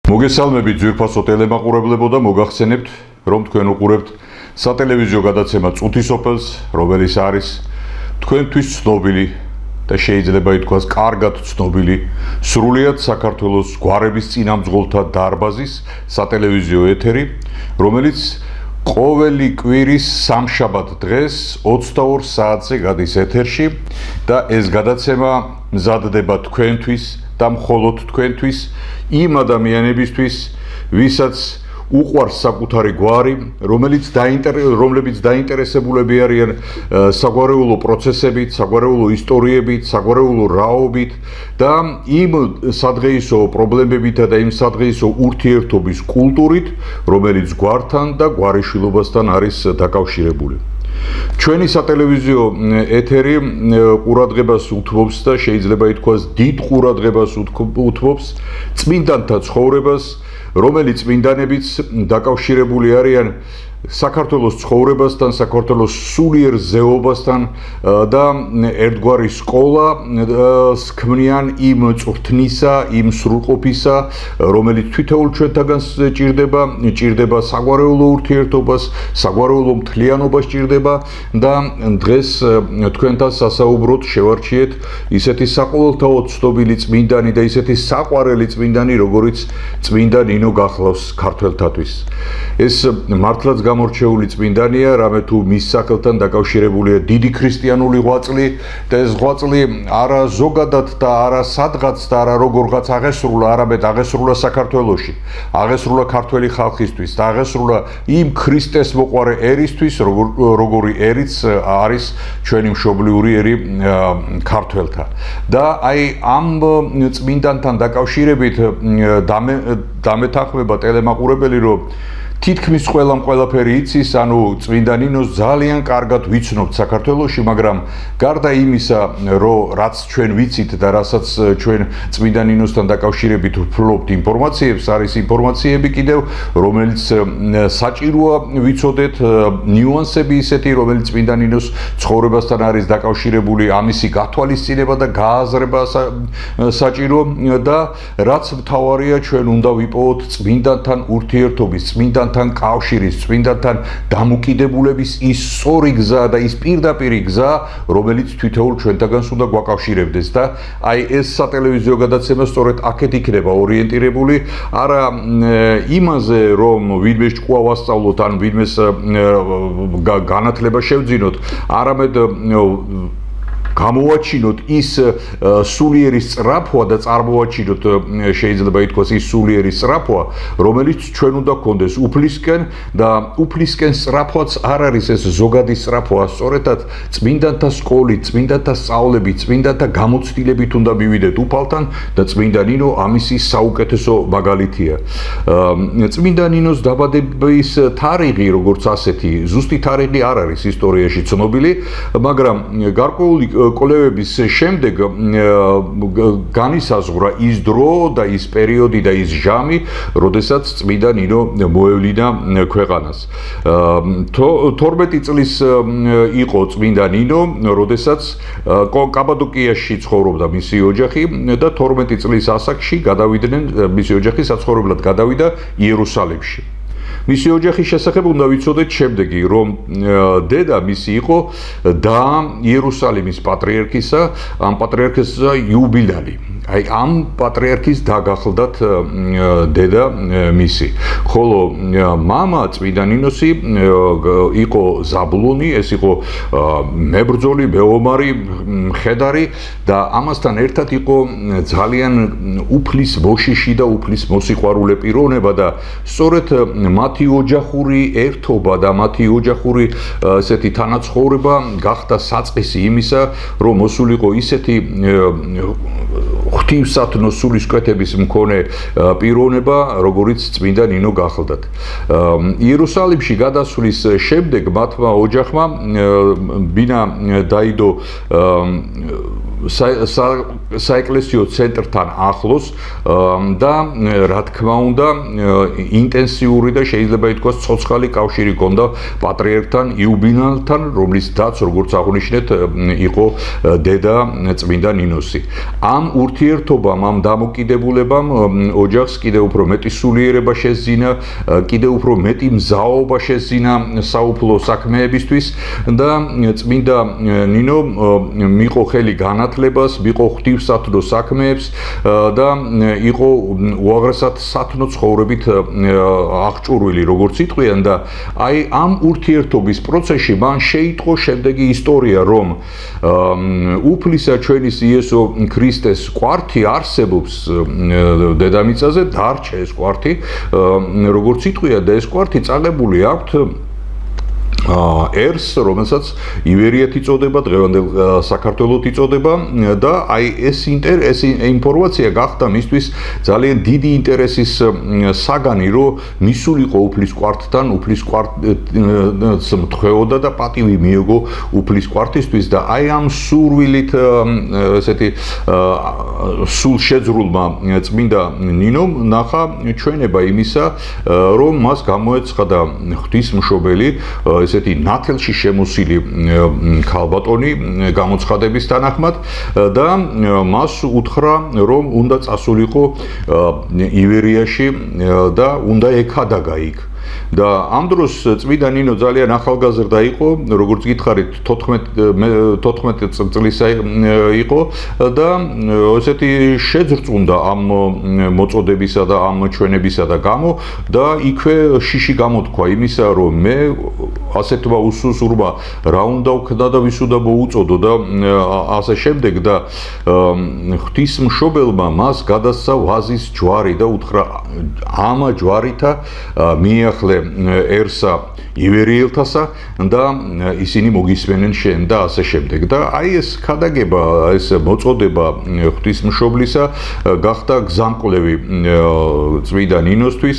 მოგესალმებით ძვირფასო ტელემაყურებლებო და მოგახსენებთ, რომ თქვენ უყურებთ სატელევიზიო გადაცემა წუთის ოფელს, რომელიც არის თქვენთვის ცნობილი და შეიძლება ითქვას კარგად ცნობილი სრულიად საქართველოს გვარების წინამძღოლთა დარბაზის სატელევიზიო ეთერი, რომელიც ყოველი კვირის სამშაბათ დღეს 22 საათზე გადის ეთერში და ეს გადაცემა მზადდება თქვენთვის და მხოლოდ თქვენთვის იმ ადამიანებისთვის, ვისაც უყვარს საკუთარი გვარი, რომლებიც დაინტერესებულები არიან საგვარეულო პროცესებით, საგვარეულო ისტორიებით, საგვარეულო რაობით და იმ სადღეისო პრობლემებითა და იმ სადღეისო ურთიერთობის კულტურით, რომელიც გვართან და გვარიშვილობასთან არის დაკავშირებული. ჩვენი სატელევიზიო ეთერი ყურადღებას უთმობს და შეიძლება ითქვას დიდ ყურადღებას უთმობს წმინდანთა ცხოვრებას, რომელიც წმინდანებიც დაკავშირებული არიან საქართველოს ცხოვრებასთან, საქართველოს სულიერ ზეობასთან და ერთგვარი სკოლა ქმნიან იმ წვრთნისა, იმ სრულყოფისა, რომელიც თითოეულ ჩვენთაგან ჭირდება საგვარეულო ურთიერთობას, საგვარეულო მთლიანობას ჭირდება და დღეს თქვენთან სასაუბროდ შევარჩიეთ ისეთი საყოველთაო ცნობილი წმინდანი და ისეთი საყვარელი წმინდანი, როგორიც წმინდა ნინო გახლავს ქართველთათვის. ეს მართლაც გამორჩეული წმინდანია, რამე თუ მის სახელთან დაკავშირებულია დიდი ქრისტიანული ღვაწლი და ეს ღვაწლი არა ზოგადად და არა სადღაც და არა როგორღაც აღესრულა, არამედ აღესრულა საქართველოში, აღესრულა ქართველი ხალხისთვის და აღესრულა იმ ქრისტეს მოყვარე ერისთვის, როგორი ერიც არის ჩვენი მშობლიური ერი ქართველთა. და აი ამ წმინდანთან დაკავშირებით დამეთანხმება ტელემაყურებელი, რომ თითქმის ყველაფერი იცის, ანუ წმინდა ნინოს ძალიან კარგად ვიცნობთ საქართველოში, მაგრამ გარდა იმისა, რომ რაც ჩვენ ვიცით და რასაც ჩვენ წმინდა ნინოსთან დაკავშირებით ვფლობთ ინფორმაციებს, არის ინფორმაციები კიდევ, რომელიც საჭიროა ვიცოდეთ, ნიუანსები ისეთი, რომელიც წმინდა ნინოს ცხოვრებასთან არის დაკავშირებული, ამისი გათვალისწინება და გააზრება საჭირო და რაც მთავარია, ჩვენ უნდა ვიპოვოთ წმინდანთან ურთიერთობის, წმინდანთან კავშირის, წმინდანთან დამოკიდებულების ის სწორი გზა და ის პირდაპირი გზა, რომელიც თითოეულ ჩვენთაგანს უნდა გვაკავშირებდეს და აი ეს სატელევიზიო გადაცემა სწორედ აქეთ იქნება ორიენტირებული, არა იმაზე, რომ ვინმე ჭკუა ვასწავლოთ ან ვინმეს განათლება შევძინოთ, არამედ გამოვაჩინოთ ის სულიერი სწრაფვა და წარმოვაჩინოთ შეიძლება ითქვას ის სულიერი სწრაფვა, რომელიც ჩვენ უნდა გქონდეს უფლისკენ და უფლისკენ სწრაფვაც არ არის ეს ზოგადი სწრაფვა, სწორედად წმინდანთა სკოლით, წმინდანთა სწავლებით, წმინდანთა გამოცდილებით უნდა მივიდეთ უფალთან და წმინდა ნინო ამისი საუკეთესო მაგალითია. წმინდა ნინოს დაბადების თარიღი, როგორც ასეთი, ზუსტი თარიღი არ არის ისტორიაში ცნობილი, მაგრამ გარკვეული კვლევების შემდეგ განისაზღვრა ის დრო და ის პერიოდი და ის ჟამი, როდესაც წმინდა ნინო მოევლინა ქვეყანას. 12 წლის იყო წმინდა ნინო, როდესაც კაბადოკიაში ცხოვრობდა მისი ოჯახი და 12 წლის ასაკში გადავიდნენ, მისი ოჯახი საცხოვრებლად გადავიდა იერუსალიმში. მისი ოჯახის შესახებ უნდა ვიცოდეთ შემდეგი, რომ დედა მისი იყო და იერუსალიმის პატრიარქისა, ამ პატრიარქისა იუბილალი. აი ამ პატრიარქის დაგახლდათ დედა მისი. ხოლო მამა წმინდა ნინოსი იყო ზაბულონი, ეს იყო მებრძოლი, მეომარი, მხედარი და ამასთან ერთად იყო ძალიან უფლის მოშიში და უფლის მოსიყვარულე პიროვნება და სწორედ მათი ოჯახური ერთობა და მათი ოჯახური ესეთი თანაცხოვრება გახდა საწყისი იმისა, რომ მოსულიყო ისეთი ღვთივსათნო სულისკვეთების მქონე პიროვნება, როგორიც წმინდა ნინო გახლდათ. იერუსალიმში გადასვლის შემდეგ მათმა ოჯახმა ბინა დაიდო საეკლესიო ცენტრთან ახლოს და რა თქმა უნდა ინტენსიური და შეიძლება ითქვას ცოცხალი კავშირი ჰქონდა პატრიარქთან იუბილინთან, რომლის დაც როგორც აღნიშნეთ იყო დედა წმინდა ნინოსი. ამ ურთიერთობამ, ამ დამოკიდებულებამ ოჯახს კიდევ უფრო მეტი სულიერება შესძინა, კიდევ უფრო მეტი მზაობა შესძინა საუფლო საქმეებისთვის და წმინდა ნინო მიიღო ხელი განათლებას, მიიღო ღვთივსათნო საქმეებს და იყო უაღრესად სათნო ცხოვრებით აღჭურვილი, როგორც იტყვიან და აი ამ ურთიერთობის პროცესში მან შეიტყო შემდეგი ისტორია, რომ უფლისა ჩვენის იესო ქრისტეს კვართი არსებობს დედამიწაზე, დარჩა ეს კვართი, როგორც იტყვია და ეს კვართი წაღებული აქვთ ერს, რომელსაც ივერიეთი წოდება, დღევანდელ საქართველოს იწოდება და აი ეს ინფორმაცია გახდა მისთვის ძალიან დიდი ინტერესის საგანი, რომ მისულიყო უფლის კვართთან, უფლის კვართს მთხვეოდა და პატივი მიიღო უფლის კვართისთვის და აი ამ სურვილით ესეთი სულ შეძრულმა წმინდა ნინომ ნახა ჩვენება იმისა, რომ მას გამოეცხადა ღვთისმშობელი ესეთი ნათელში შემოსილი ქალბატონი გამოცხადების თანახმად და მას უთხრა, რომ უნდა წასულიყო ივერიაში და უნდა ექადაგა იქ. და ამ დროს წმინდა ნინო ძალიან ახალგაზრდა იყო, როგორც გითხარით 14 წლის იყო და ესეთი შეძრწუნდა ამ მოწოდებისა და ამ ჩვენებისა და გამო და იქვე შიში გამოთქვა იმისა, რომ მე ასეთმა უსუსურმა რა უნდა ვქნა და ვის უნდა მოუწოდო და ასე შემდეგ და ღვთისმშობელმა მას გადასცა ვაზის ჯვარი და უთხრა ამ ჯვარითა მიახლე ერსა ივერიელთასა და ისინი მოგისმენენ შენ და ასე შემდეგ და აი ეს ქადაგება, ეს მოწოდება ღვთისმშობლისა გახდა გზამკვლევი წმინდა ნინოსთვის.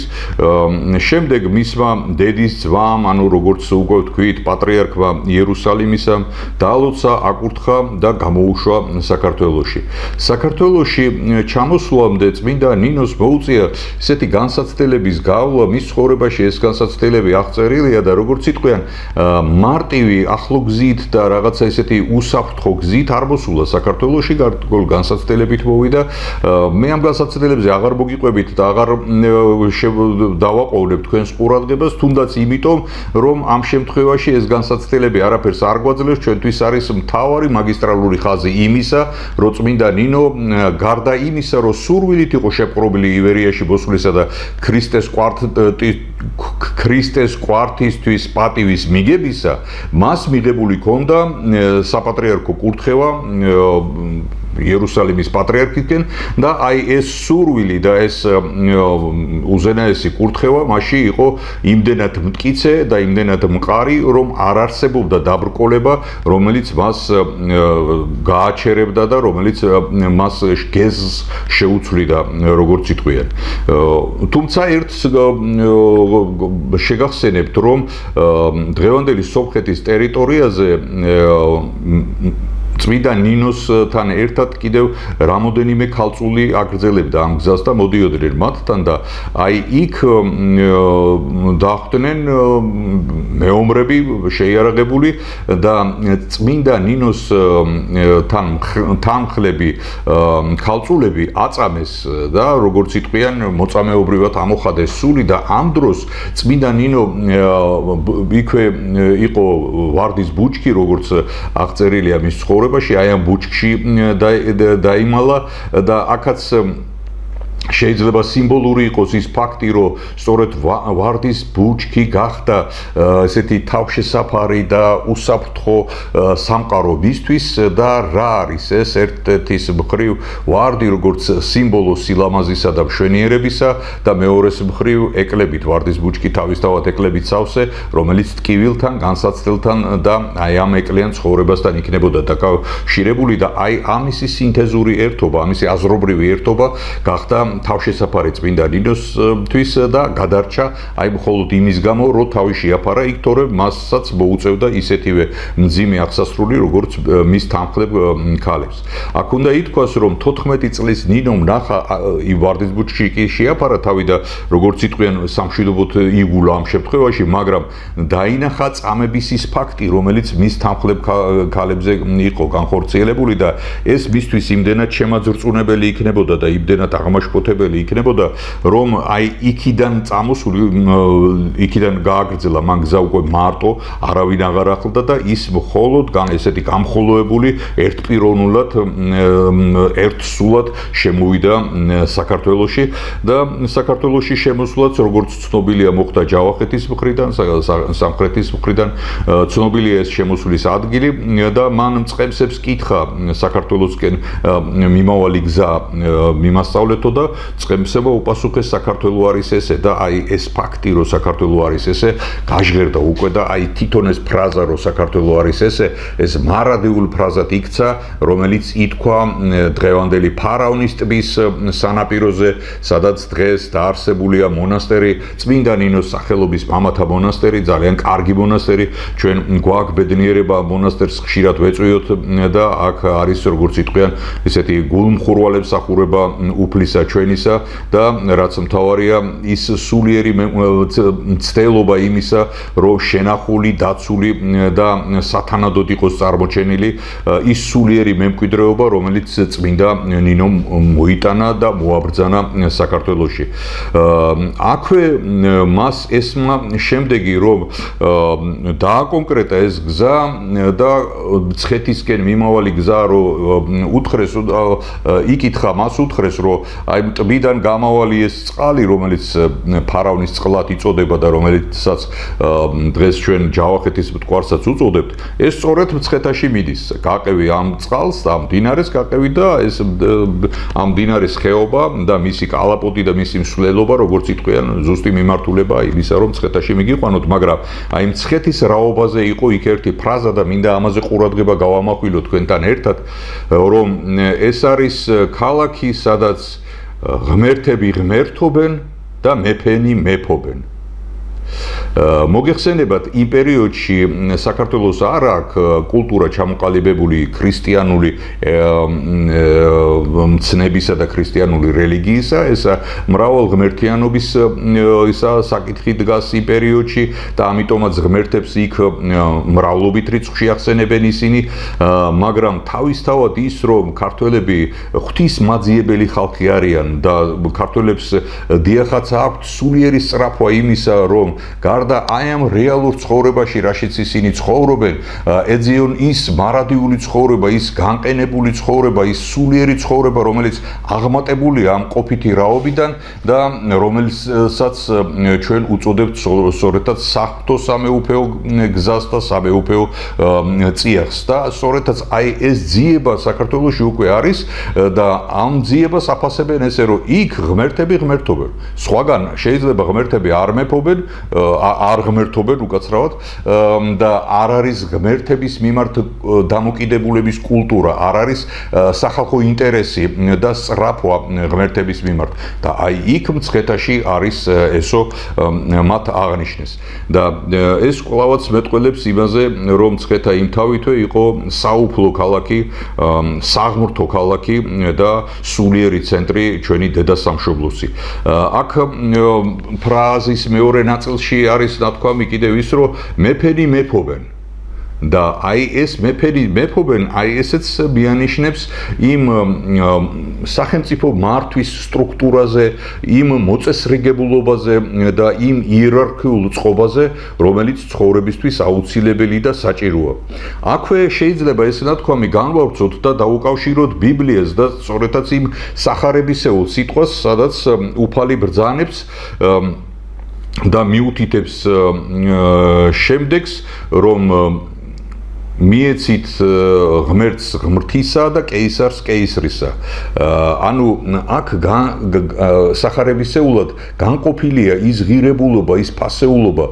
შემდეგ მისმა დედის ძმამ, ანუ როგორც უკვე ვთქვით, პატრიარქმა იერუსალიმისამ დაალოცა, აკურთხა და გამოუშვა საქართველოში. საქართველოში ჩამოსვლამდე წმინდა ნინოს მოუწია ესეთი განსაცდელების გავლა, მის ცხოვრებაში ეს განსაცდელები აღწერილია და როგორც იტყვიან, მარტივი ახლო გზით და რაღაცა ესეთი უსაფრთხო გზით არ მოსულა საქართველოში, გარკვეულ განსაცდელებით მოვიდა. მე ამ განსაცდელებზე აღარ მოგიყვებით და აღარ დავაყოვნებ თქვენს ყურადღებას, თუნდაც იმიტომ, რომ ამ შემთხვევაში ეს განსაცდელები არაფერს არ გვაძლევს, ჩვენთვის არის მთავარი მაგისტრალური ხაზი იმისა, რომ წმინდა ნინო გარდა იმისა, რომ სურვილით იყო შეპყრობილი ივერიაში მოსვლისა და ქრისტეს კვართისთვის პატივის მიგებისა, მას მიღებული ჰქონდა საპატრიარქო კურთხევა იერუსალიმის პატრიარქისგან და აი ეს სურვილი და ეს უზენაესი კურთხევა მასში იყო იმდენად მტკიცე და იმდენად მყარი, რომ არ არსებობდა დაბრკოლება, რომელიც მას გააჩერებდა და რომელიც მას გეზს შეუცვლიდა, როგორც იტყვიან. თუმცა ერთს შეგახსენებთ, რომ დღევანდელი სომხეთის ტერიტორიაზე წმინდა ნინოსთან ერთად კიდევ რამოდენიმე ქალწული აგრძელებდა ამ გზას და მოდიოდნენ მათთან და აი იქ დახვდნენ მეომრები შეიარაღებული და წმინდა ნინოს თანმხლები ქალწულები აწამეს და როგორც იტყვიან მოწამეობრივად ამოხადეს სული და ამ დროს წმინდა ნინო იქვე იყო ვარდის ბუჩქი, როგორც აღწერილია მის ცხოვრებაში, აი ამ ბუჩქში დაიმალა და აქაც შეიძლება სიმბოლური იყოს ის ფაქტი, რომ სწორედ ვარდის ბუჩქი გახდა ესეთი თავშესაფარი და უსაფრთხო სამყარო მისთვის და რა არის ეს ერთ-ერთის მხრივ ვარდი როგორც სიმბოლო სილამაზისა და მშვენიერებისა და მეორეს მხრივ ეკლებით ვარდის ბუჩქი თავისთავად ეკლებით სავსე, რომელიც ტკივილთან, განსაცდელთან და აი ამ ეკლიან ცხოვრებასთან იქნებოდა დაკავშირებული და აი ამისი სინთეზური ერთობა, ამისი აზრობრივი ერთობა გახდა თავშესაფარი წმინდა ნინოსთვის და გადარჩა აი მხოლოდ იმის გამო, რომ თავი შეაფარა იქ, თორემ მასაც მოუწევდა ისეთივე მძიმე აღსასრული, როგორც მის თანხლებ ქალებს. აქ უნდა ითქვას, რომ 14 წლის ნინომ ნახა ვარდისბურგში კი შეაფარა თავი და როგორც იტყვიან სამშვიდობოდ იგულა ამ შემთხვევაში, მაგრამ დაინახა წამების ის ფაქტი, რომელიც მის თანხლებ ქალებზე იყო განხორციელებული და ეს მისთვის იმდენად შემაძრწუნებელი იქნებოდა და იმდენად აღმაშფოთებელი იქნებოდა, რომ აი იქიდან წამოსული, იქიდან გააგრძელა მან გზა უკვე მარტო, არავინ აღარ ახლდა და ის მხოლოდ ესეთი გამხოლოებული ერთპიროვნულად, ერთსულად შემოვიდა საქართველოში და საქართველოში შემოსვლაც როგორც ცნობილია მოხდა ჯავახეთის მხრიდან, სამხრეთის მხრიდან ცნობილია ეს შემოსვლის ადგილი და მან მწყემსებს კითხა საქართველოსკენ მიმავალი გზა მიმასწავლეთო და წყემსებმა უპასუხეს საქართველო არის ესე და აი ეს ფაქტი რომ საქართველო არის ესე გაჟღერდა უკვე და აი თვითონ ეს ფრაზა რომ საქართველო არის ესე ეს მარადიული ფრაზად იქცა რომელიც ითქვა დღევანდელი ფარავნის ტბის სანაპიროზე სადაც დღეს დაარსებულია მონასტერი წმინდა ნინოს სახელობის მამათა მონასტერი ძალიან კარგი მონასტერი ჩვენ გვაქვს ბედნიერება მონასტერს ხშირად ვეწვიოთ და აქ არის როგორც იტყვიან ესეთი გულმხურვალებს ახურება უფლისა ჩვენისა და რაც მთავარია ის სულიერი მცდელობა იმისა რომ შენახული დაცული და სათანადოდ იყოს წარმოჩენილი ის სულიერი მემკვიდრეობა რომელიც წმინდა ნინომ მოიტანა და მოაბრძანა საქართველოში აქვე მას ესმა შემდეგი რომ დააკონკრეტა ეს გზა და ცხეთისკენ მიმავალი გზა რომ უთხრეს იკითხა მას უთხრეს რომ აი ტბიდან გამავალი ეს წყალი რომელიც ფარავნის წყლად იწოდება და რომელიცაც დღეს ჩვენ ჯავახეთის მტკვარსაც უწოდებთ ეს სწორედ მცხეთაში მიდის გაყევი ამ წყალს ამ მდინარეს გაყევი და ეს ამ მდინარის ხეობა და მისი კალაპოტი და მისი მსვლელობა როგორც იტყვიან ზუსტი მიმართულება იმისა რომ მცხეთაში მიგიყვანოთ მაგრამ აი მცხეთის რაობაზე იყო იქ ერთი ფრაზა და მინდა ამაზე ყურადღება გავამახვილოთ თქვენთან ერთად რომ ეს არის ქალაქი სადაც ღმერთები ღმერთობენ და მეფენი მეფობენ მოგეხსენებათ იმ პერიოდში საქართველოს არ აქვს კულტურა ჩამოყალიბებული ქრისტიანული მცნებისა და ქრისტიანული რელიგიისა ესა მრავალღმერთიანობის ისა საკითხი დგას იმ პერიოდში და ამიტომაც ღმერთებს იქ მრავლობით რიცხვში ახსენებენ ისინი მაგრამ თავისთავად ის რომ ქართველები ღვთისმაძიებელი ხალხი არიან და ქართველებს დიახაც აქვთ სულიერი სწრაფვა იმისა რომ გარდა აი ამ რეალურ ცხოვრებაში რაშიც ისინი ცხოვრობენ ეძიონ ის მარადიული ცხოვრება ის განყენებული ცხოვრება ის სულიერი ცხოვრება რომელიც აღმატებულია ამ ყოფითი რაობიდან და რომელსაც ჩვენ უწოდებთ სწორედაც საღვთო სამეუფეო გზას და სამეუფეო წიაღს და სწორედაც აი ეს ძიება საქართველოში უკვე არის და ამ ძიებას აფასებენ ესე რომ იქ ღმერთები ღმერთობენ სხვაგან შეიძლება ღმერთები არ მეფობენ არ ღმერთობენ უკაცრავად და არ არის ღმერთების მიმართ დამოკიდებულების კულტურა, არ არის სახალხო ინტერესი და სწრაფვა ღმერთების მიმართ და აი იქ მცხეთაში არის ესო მათ აღნიშნეს და ეს კვლავაც მეტყველებს იმაზე რომ მცხეთა იმთავითვე იყო საუფლო ქალაქი, საღმრთო ქალაქი და სულიერი ცენტრი ჩვენი დედასამშობლოსი. აქ ფრაზის მეორე ნაწილში არის ნათქვამი კიდევ ის რომ მეფენი მეფობენ და აი ეს მეფენი მეფობენ აი ესეც მიანიშნებს იმ სახელმწიფო მართვის სტრუქტურაზე იმ მოწესრიგებულობაზე და იმ იერარქიულ წყობაზე რომელიც ცხოვრებისთვის აუცილებელი და საჭიროა აქვე შეიძლება ეს ნათქვამი განვავრცოთ და დაუკავშიროთ ბიბლიას და სწორედაც იმ სახარებისეულ სიტყვას სადაც უფალი ბრძანებს და მიუთითებს შემდეგს რომ მიეცით ღმერთს ღმრთისა და კეისარს კეისრისა. ანუ აქ სახარებისეულად განყოფილია ის ღირებულობა, ის ფასეულობა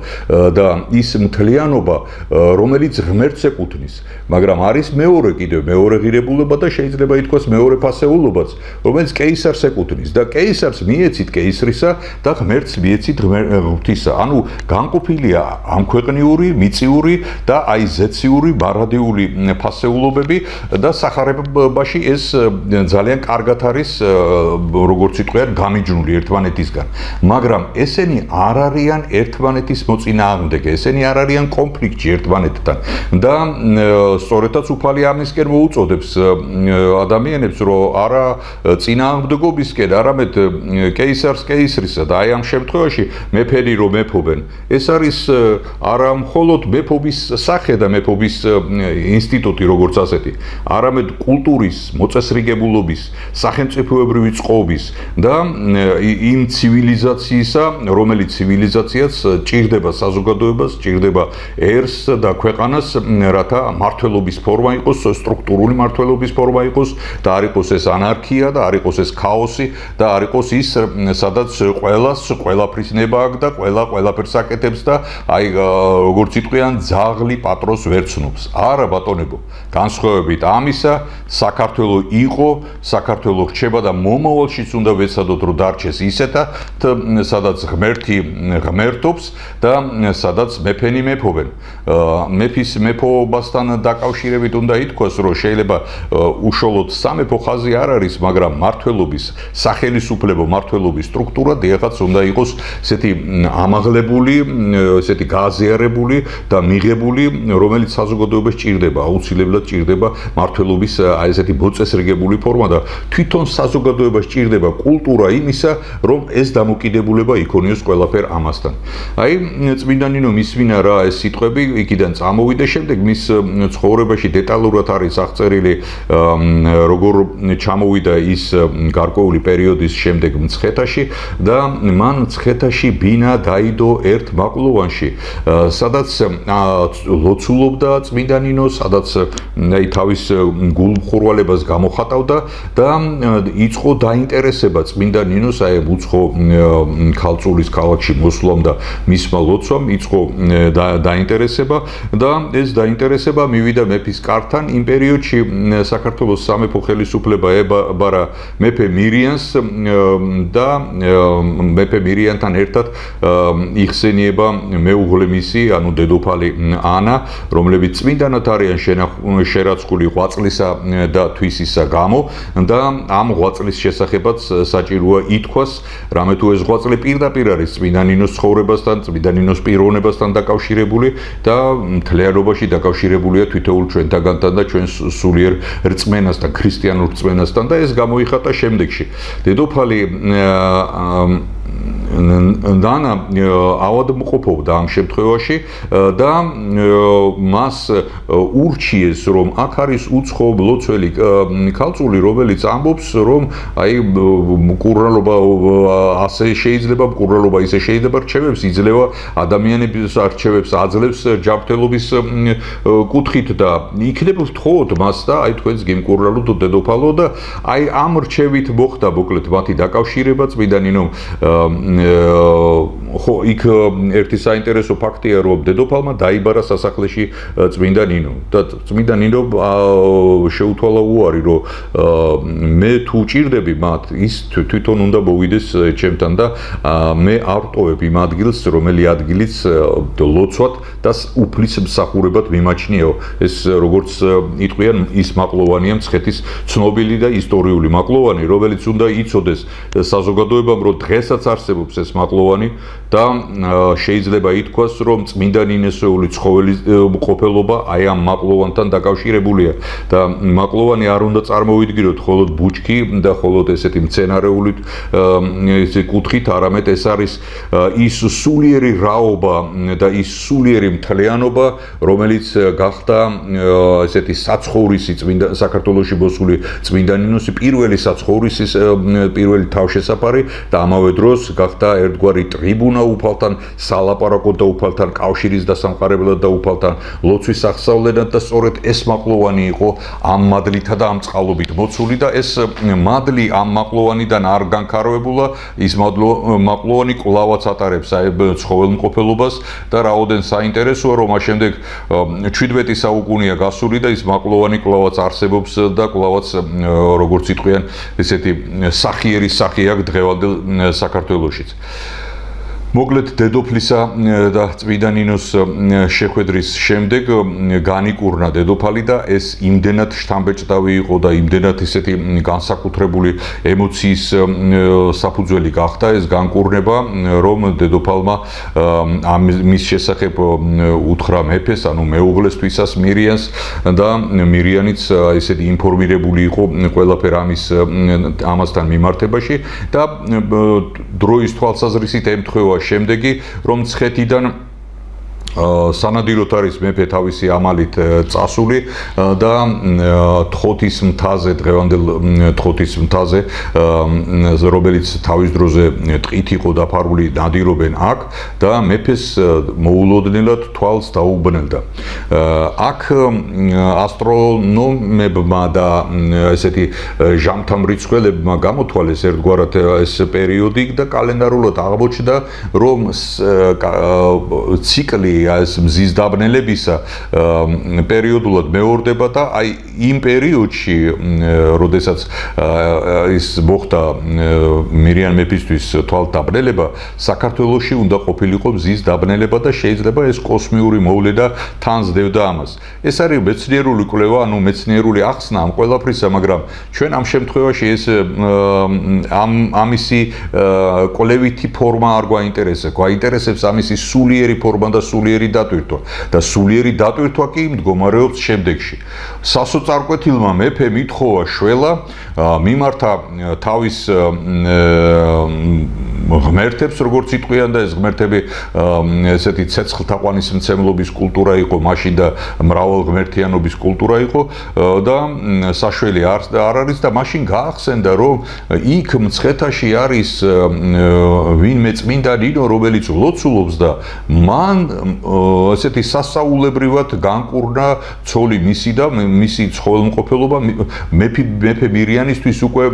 და ის მთლიანობა, რომელიც ღმერთს ეკუთვნის. მაგრამ არის მეორე ღირებულობა და შეიძლება ითქვას მეორე ფასეულობაც, რომელიც კეისარს ეკუთვნის და კეისარს მიეცით კეისრისა და ღმერთს მიეცით ღმრთისა. ანუ განყოფილია ამქვეყნიური, მიწიური და აი ზეციური ბარადიული ფასეულობები და სახარებაში ეს ძალიან კარგად არის როგორც იტყვიან გამიჯნული ერთმანეთისგან. მაგრამ ესენი არ არიან ერთმანეთის მოწინააღმდეგე, ესენი არ არიან კონფლიქტში ერთმანეთთან და სწორედაც უფალი ამისკენ მოუწოდებს ადამიანებს, რომ არა წინააღმდეგობისკენ, არამედ კეისარს კეისრისა და აი ამ შემთხვევაში მეფენი რომ მეფობენ. ეს არის არა მხოლოდ მეფობის სახე და მეფობის ინსტიტუტი როგორც ასეთი, არამედ კულტურის, მოწესრიგებულობის, სახელმწიფოებრივი წყობის და იმ ცივილიზაციისა, რომელიც ცივილიზაციაც ჭირდება საზოგადოებას, ჭირდება ერს და ქვეყანას, რათა მართლობის ფორმა იყოს, სტრუქტურული მართლობის ფორმა იყოს და არ იყოს ეს ანარქია და არ იყოს ეს ქაოსი და არ იყოს ის, სადაც ყველაფრის ნება აქვს და ყველაფერს აკეთებს და აი როგორც იტყვიან ძაღლი პატრონს ვერცნობს. არა ბატონებო, განსხვავებით ამისა, საქართველო იყო, საქართველო რჩება და მომავალშიც უნდა ვეცადოთ, რომ დარჩეს ისეთად, სადაც ღმერთი ღმერთობს და სადაც მეფენი მეფობენ. მეფის მეფობასთან დაკავშირებით უნდა ითქვას, რომ შეიძლება უშუალოდ სამეფო ხაზი არ არის, მაგრამ მართლობის, სახელისუფლებო მართლობის სტრუქტურა დიახაც უნდა იყოს ესეთი ამაღლებული, ესეთი გააზიარებული და მიღებული, რომელიც საზოგადოებას ჭირდება, აუცილებლად ჭირდება მართლობის აი ესეთი მოწესრიგებული ფორმა და თვითონ საზოგადოებას ჭირდება კულტურა იმისა, რომ ეს დამოკიდებულება იქონიოს ყველაფერ ამასთან. აი წმინდა ნინო მისმინა რა ეს სიტყვები იქიდან წამოვიდა, შემდეგ მის ცხოვრებაში დეტალურად არის აღწერილი როგორ ჩამოვიდა ის გარკვეული პერიოდის შემდეგ მცხეთაში და მან მცხეთაში ბინა დაიდო ერთ მაყლოვანში, სადაც ლოცულობდა წმინდა ნინო, სადაც აი თავის გულმხურვალებას გამოხატავდა და იწყო დაინტერესება წმინდა ნინოს აი უცხო ქალწულის ქალაქში მოსვლამ და მისმა ლოცვამ იწყო დაინტერესება და ეს დაინტერესება მივიდა მეფის კართან. იმ პერიოდში საქართველოს სამეფო ხელისუფლება ებარა მეფე მირიანს და მეფე მირიანთან ერთად იხსენიება მეუღლე მისი, ანუ დედოფალი ანა, რომლებიც წმინდანად არიან შერაცხული ღვაწლისა და თვისისა გამო და ამ ღვაწლის შესახებაც საჭიროა ითქვას, რამე თუ ეს ღვაწლი პირდაპირ არის წმინდა ნინოს ცხოვრებასთან, წმინდა ნინოს პიროვნებასთან დაკავშირებული და მთლიანობაში დაკავშირებულია თითოეულ ჩვენთაგანთან და ჩვენს სულიერ რწმენასთან, ქრისტიანულ რწმენასთან და ეს გამოიხატა შემდეგში. დედოფალი დანა ავადმყოფობდა ამ შემთხვევაში და მას ურჩიეს, რომ აქ არის უცხო ლოცველი ქალწული, რომელიც ამბობს, რომ აი მკურნალობა ასე შეიძლება, მკურნალობა ისე შეიძლება, რჩევებს იძლევა ადამიანების არჩევებს, აძლევს ჯანმრთელობის კუთხით და იქნებ ვთხოვოთ მას და აი თქვენს გიმკურნალოთ დედოფალო და აი ამ რჩევით მოხდა მოკლედ მათი დაკავშირება წმინდა ნინომ. ხო, იქ ერთი საინტერესო ფაქტია, რომ დედოფალმა დაიბარა სასახლეში წმინდა ნინო და წმინდა ნინო შეუთვალა უარი, რომ მე თუ ჭირდები მათ, ის თვითონ უნდა მოვიდეს ჩემთან და მე არ ვტოვებ იმ ადგილს, რომელი ადგილიც ლოცვად და უფლის მსახურებად მიმაჩნიაო. ეს როგორც იტყვიან, ის მაყლოვანია მცხეთის ცნობილი და ისტორიული მაყლოვანი, რომელიც უნდა იცოდეს საზოგადოებამ, რომ დღესაც არსებობს ეს მაყლოვანი და შეიძლება ითქვას, რომ წმინდა ნინესეული ცხოველის ყოფილობა აი ამ მაყლოვანთან დაკავშირებულია და მაყლოვანი არ უნდა წარმოვიდგინოთ მხოლოდ ბუჩქი და მხოლოდ ესეთი მცენარეული კუთხით, არამედ ეს არის ის სულიერი რაობა და ის სულიერი მთლიანობა, რომელიც გახდა ესეთი საცხოვრისი წმინდა საქართველოში მოსული წმინდა ნინოს პირველი საცხოვრისის პირველი თავშესაფარი და ამავე დროს გახდა გახდა ერთგვარი ტრიბუნა უფალთან, სალაპარაკოდ და უფალთან, კავშირის დასამყარებლად და უფალთან, ლოცვის აღსავლენად და სწორედ ეს მაღლოვანი იყო ამ მადლითა და ამ წყალობით მოცული და ეს მადლი ამ მაღლოვანიდან არ განქარვებულა, ის მაღლოვანი კვლავაც ატარებს ცხოველმყოფელობას და რაოდენ საინტერესოა, რომ ამ შემდეგ 17 საუკუნეა გასული და ის მაღლოვანი კვლავაც არსებობს და კვლავაც როგორც იტყვიან, ესეთი სახიერი სახე აქვს დღევანდელ საქართველოშიც. მოკლედ დედოფლისა და წმინდა ნინოს შეხვედრის შემდეგ განიკურნა დედოფალი და ეს იმდენად შთამბეჭდავი იყო და იმდენად ისეთი განსაკუთრებული ემოციის საფუძველი გახდა ეს განკურნება, რომ დედოფალმა მის შესახებ უთხრა მეფეს, ანუ მეუღლესთვისაც მირიანს და მირიანიც ესეთი ინფორმირებული იყო ყველაფერ ამასთან მიმართებაში და დროის თვალსაზრისით ემთხვევა შემდეგი, რომ მცხეთიდან სანადიროთ არის მეფე თავისი ამალით წასული და თხოთის მთაზე, დღევანდელ თხოთის მთაზე, რომელიც თავის დროზე ტყით იყო დაფარული, ნადირობენ აქ და მეფეს მოულოდნელად თვალს დაუბნელდა. აქ ასტრონომებმა და ესეთი ჟამთამრიცხველებმა გამოთვალეს ერთგვარად ეს პერიოდი და კალენდარულად აღმოჩნდა, რომ ციკლი ეს მზის დაბნელებისა პერიოდულად მეორდება და აი იმ პერიოდში, როდესაც ის მოხდა მირიან მეფისთვის თვალდაბნელება, საქართველოში უნდა ყოფილიყო მზის დაბნელება და შეიძლება ეს კოსმიური მოვლენა თან ზრდებდა ამას. ეს არის მეცნიერული კვლევა, ანუ მეცნიერული ახსნა ამ ყველაფრისა, მაგრამ ჩვენ ამ შემთხვევაში ეს ამისი კვლევითი ფორმა არ გვაინტერესებს. გვაინტერესებს ამისი სულიერი ფორმა და სულიერი დატვირთვა და სულიერი დატვირთვა კი მდგომარეობს შემდეგში. სასოწარკვეთილმა მეფემ ითხოვა შველა, მიმართა თავის ღმერთებს, როგორც იტყვიან და ეს ღმერთები ესეთი ცეცხლთაყვანისმცემლობის კულტურა იყო მაშინ და მრავალღმერთიანობის კულტურა იყო და საშველი არ არის და მაშინ გაახსენდა, რომ იქ მცხეთაში არის ვინმე წმინდა ნინო, რომელიც ლოცულობს და მან ესეთი სასაულებრივად განკურნა ცოლი მისი და მისი ცხოველმყოფელობა მეფე მირიანისთვის უკვე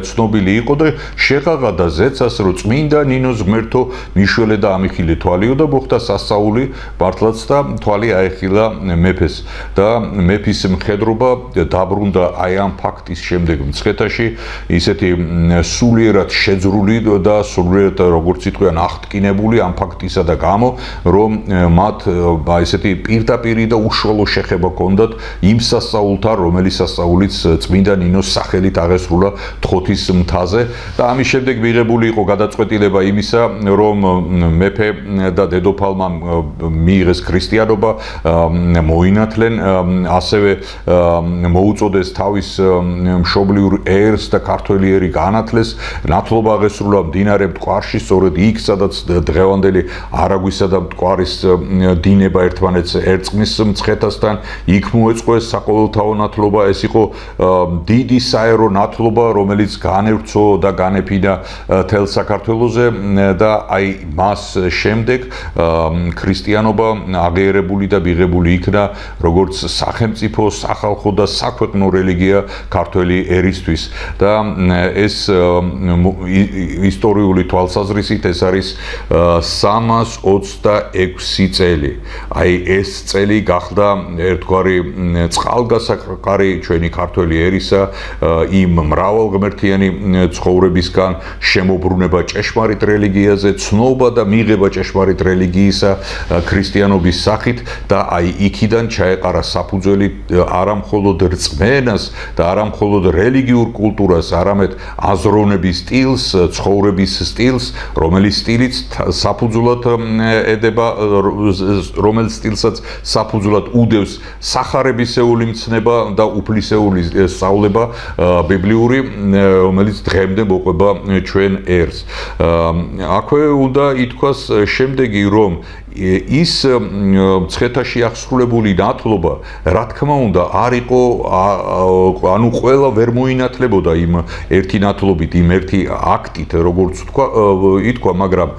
ცნობილი იყო და შეღაღადა ზეცას, რომ წმინდა ნინოს ღმერთო მიშველე და ამიხილე თვალიო და მოხდა სასაული მართლაც და თვალი აეხილა მეფეს და მეფის მხედრობა დაბრუნდა აი ამ ფაქტის შემდეგ მცხეთაში ისეთი სულიერად შეძრული და სულიერად როგორც იტყვიან აღტკინებული ამ ფაქტისა და გამო, რომ მათ ესეთი პირდაპირი და უშუალო შეხება ჰქონდათ იმ სასწაულთან, რომელიც სასწაულიც წმინდა ნინოს სახელით აღესრულა თხოთის მთაზე და ამის შემდეგ მიღებული იყო გადაწყვეტილება იმისა, რომ მეფე და დედოფალმა მიიღეს ქრისტიანობა, მოინათლენ, ასევე მოუწოდეს თავის მშობლიურ ერს და ქართველი ერი განათლეს, ნათლობა აღესრულა მდინარე მტკვარში, სწორედ იქ, სადაც დღევანდელი არაგვისა და მტკვარის დინება ერთმანეთს ერწყმის მცხეთასთან, იქ მოეწყო საყოველთაო ნათლობა, ეს იყო დიდი საერო ნათლობა, რომელიც განევრცო და განეფინა თელ საქართველოზე და აი მას შემდეგ ქრისტიანობა აღიარებული და მიღებული იქნა როგორც სახელმწიფო, სახალხო და საქვეყნო რელიგია ქართველი ერისთვის და ეს ისტორიული თვალსაზრისით ეს არის 326 წელი. აი ეს წელი გახდა ერთგვარი წყალგასაყარი ჩვენი ქართველი ერისა იმ მრავალღმერთიანი ცხოვრებისგან შემოbrunება ჭეშმარიტ რელიგიაზე, ცნობა და მიღება ჭეშმარიტ რელიგიისა ქრისტიანობის სახით და აი იქიდან ჩაეყარა საფუძველი არა მხოლოდ რწმენას და არა მხოლოდ რელიგიურ კულტურას, არამედ აზროვნების სტილს, ცხოვრების სტილს, რომელიც სტილიც საფუძვლად ედება, რომელიც სტილსაც საფუძვლად უდევს სახარებისეული მცნება და უფლისეული სწავლება ბიბლიური, რომელიც დღემდე მოყვება ჩვენ ერს. აქვე უნდა ითქვას შემდეგი, რომ ის მცხეთაში აღსრულებული ნათლობა რა თქმა უნდა არ იყო ანუ ყველა ვერ მოინათლებოდა იმ ერთი ნათლობით იმ ერთი აქტით როგორც ითქვა მაგრამ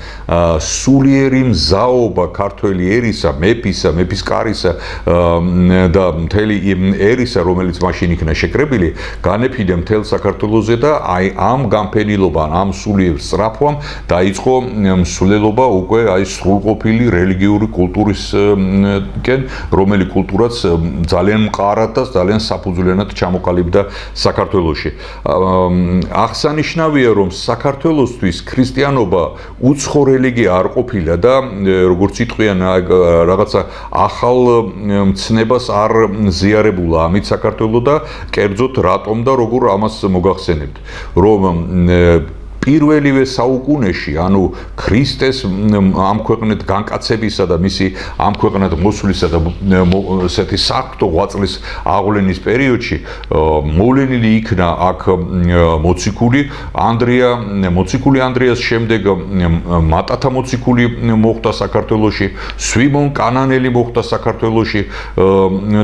სულიერი მზაობა ქართველი ერისა მეფისა მეფის კარისა და მთელი ერისა რომელიც მაშინ იქნა შეკრებილი განეფიდა მთელ საქართველოზე და აი ამ განფენილობამ ამ სულიერ სწრაფვამ დაიწყო მსვლელობა უკვე აი სრულყოფილი რელიგიური კულტურისკენ რომელი კულტურაც ძალიან მყარად და ძალიან საფუძვლიანად ჩამოყალიბდა საქართველოში. აღსანიშნავია რომ საქართველოსთვის ქრისტიანობა უცხო რელიგია არ ყოფილა და როგორც იტყვიან რაღაცა ახალ მცნებას არ ზიარებულა ამით საქართველო და კერძოდ რატომ და როგორ ამას მოგახსენებთ რომ პირველივე საუკუნეში, ანუ ქრისტეს ამ ქვეყნად განკაცებისა და მისი ამ ქვეყნად მოსვლისა და ესეთი საფრთხო ღვაწლის აღვლენის პერიოდში მოვლენილი იქნა აქ მოციქული ანდრიას შემდეგ მატათა მოციქული მოხდა საქართველოში, სვიმონ კანანელი მოხდა საქართველოში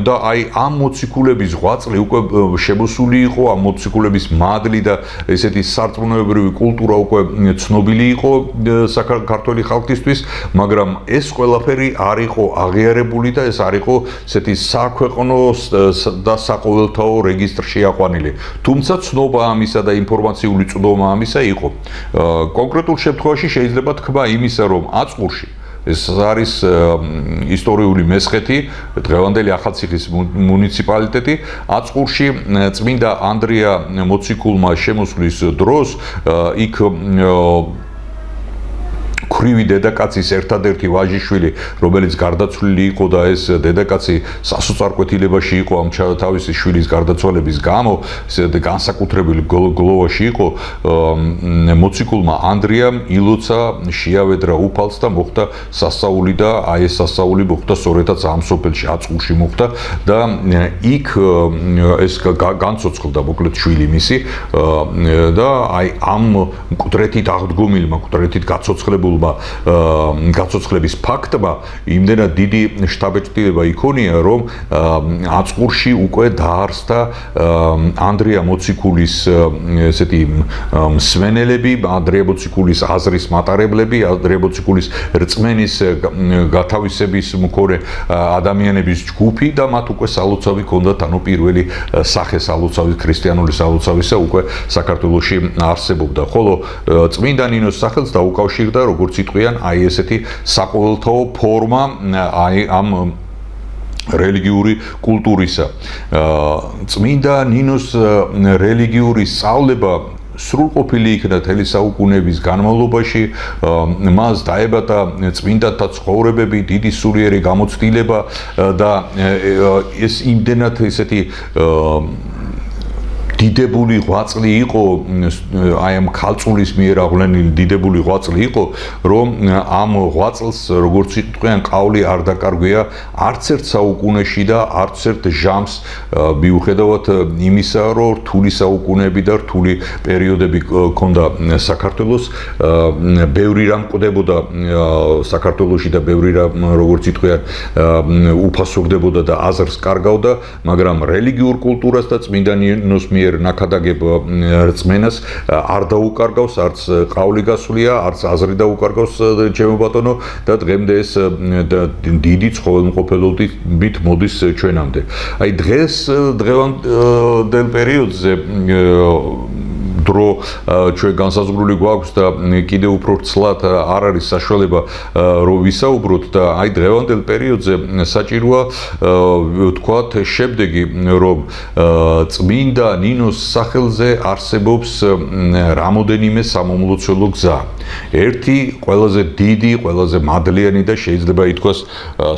და აი ამ მოციქულების ღვაწლი უკვე შემოსული იყო, ამ მოციქულების მადლი და ესეთი სარწმუნოებრივი კულტურა უკვე ცნობილი იყო საქართველოს ხალხისთვის, მაგრამ ეს ყველაფერი არ იყო აღიარებული და ეს არ იყო ესეთი საქვეყნო და საყოველთაო რეგისტრში აყვანილი. თუმცა ცნობა ამისა და ინფორმაციული წვდომა ამისა იყო. კონკრეტულ შემთხვევაში შეიძლება თქვა იმისა, რომ აწყურში ეს არის ისტორიული მესხეთი, დღევანდელი ახალციხის მუნიციპალიტეტი. აწყურში წმინდა ანდრია მოციქულმა შემოსვლის დროს იქ ქვრივი დედაკაცის ერთადერთი ვაჟიშვილი, რომელიც გარდაცვლილი იყო და ეს დედაკაცი სასოწარკვეთილებაში იყო ამ თავისი შვილის გარდაცვალების გამო, განსაკუთრებული გლოვაში იყო, მოციქულმა ანდრიამ ილოცა შეავედრა უფალს და მოხდა სასწაული და აი ეს სასწაული მოხდა სწორედაც ამ სოფელში აწყურში მოხდა და იქ ეს განცოცხლდა მოკლედ შვილი მისი და აი ამ მკვდრეთით აღდგომილმა მკვდრეთით გაცოცხლებულ გაცოცხლების ფაქტმა იმდენად დიდი შთაბეჭდილება იქონია, რომ აწყურში უკვე დაარსდა ანდრია მოციქულის ესეთი მსმენელები, ანდრია მოციქულის აზრის მატარებლები, ანდრია მოციქულის რწმენის გათავისების მქონე ადამიანების ჯგუფი და მათ უკვე სალოცავი ჰქონდათ, ანუ პირველი სახე სალოცავი ქრისტიანული სალოცავისა უკვე საქართველოში არსებობდა. ხოლო წმინდა ნინოს სახელს დაუკავშირდა როგორც იტყვიან აი ესეთი საყოველთაო ფორმა აი ამ რელიგიური კულტურისა. წმინდა ნინოს რელიგიური სწავლება სრულყოფილი იქნა მთელი საუკუნეების განმავლობაში, მას დაებადა წმინდანთა ცხოვრებები, დიდი სულიერი გამოცდილება და ეს იმდენად ესეთი დიდებული ღვაწლი იყო, აი ამ ქალწულის მიერ აღვლენილი დიდებული ღვაწლი იყო, რომ ამ ღვაწლს როგორც იტყვიან ყავლი არ დაკარგვია არც ერთ საუკუნეში და არც ერთ ჟამს მიუხედავად იმისა, რომ რთული საუკუნეები და რთული პერიოდები ჰქონდა საქართველოს, ბევრი რამ კვდებოდა საქართველოში და ბევრი რამ როგორც იტყვიან უფასურდებოდა და აზრს კარგავდა, მაგრამ რელიგიურ კულტურას და წმინდა ნინოს მიერ ნაკადაგებ რწმენას არ დაუკარგავს, არც ყავლი გასვლია, არც აზრი დაუკარგავს ჩემო ბატონო და დღემდე ეს დიდი ცხოველმყოფელობით მოდის ჩვენამდე. აი დღეს დღევანდელ პერიოდზე დრო ჩვენ განსაზღვრული გვაქვს და კიდე უფრო ცლად არ არის საშუალება რომ ვისაუბროთ და აი დღევანდელ პერიოდზე საჭიროა ვთქვათ შემდეგი, რომ წმინდა ნინოს სახელზე არსებობს რამოდენიმე სამომლოცველო გზა. ერთი ყველაზე დიდი, ყველაზე მადლიანი და შეიძლება ითქვას